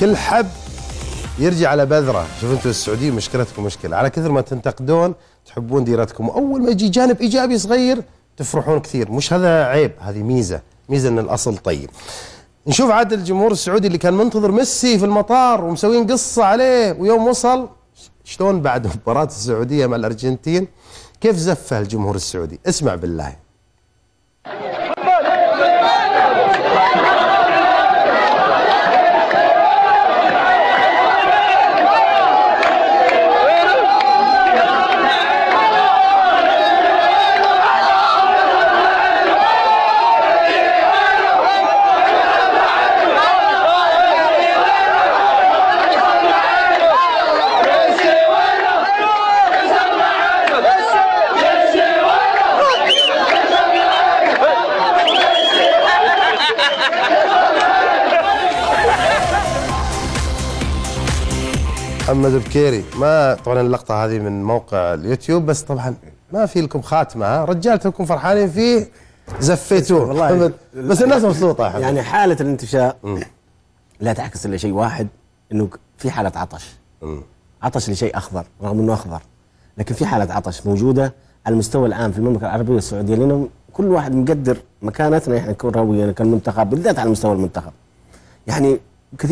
كل حب يرجع على بذره. شوف انتم السعوديين مشكلتكم مشكله، على كثر ما تنتقدون تحبون ديرتكم، واول ما يجي جانب ايجابي صغير تفرحون كثير. مش هذا عيب، هذه ميزه ان الاصل طيب. نشوف عاد الجمهور السعودي اللي كان منتظر ميسي في المطار ومسوين قصه عليه، ويوم وصل شلون بعد مباراه السعوديه مع الارجنتين كيف زفه الجمهور السعودي. اسمع بالله. محمد بكيري، ما طبعا اللقطة هذه من موقع اليوتيوب، بس طبعا ما في لكم خاتمة، رجالتكم فرحانين فيه زفيتوه والله. بس الناس مبسوطة يعني حالة الانتشاء لا تعكس الا شيء واحد، انه في حالة عطش. عطش لشيء اخضر رغم انه اخضر، لكن في حالة عطش موجودة على المستوى العام في المملكة العربية السعودية، لأنه كل واحد مقدر مكانتنا احنا كرويا كالمنتخب، بالذات على مستوى المنتخب. يعني كثير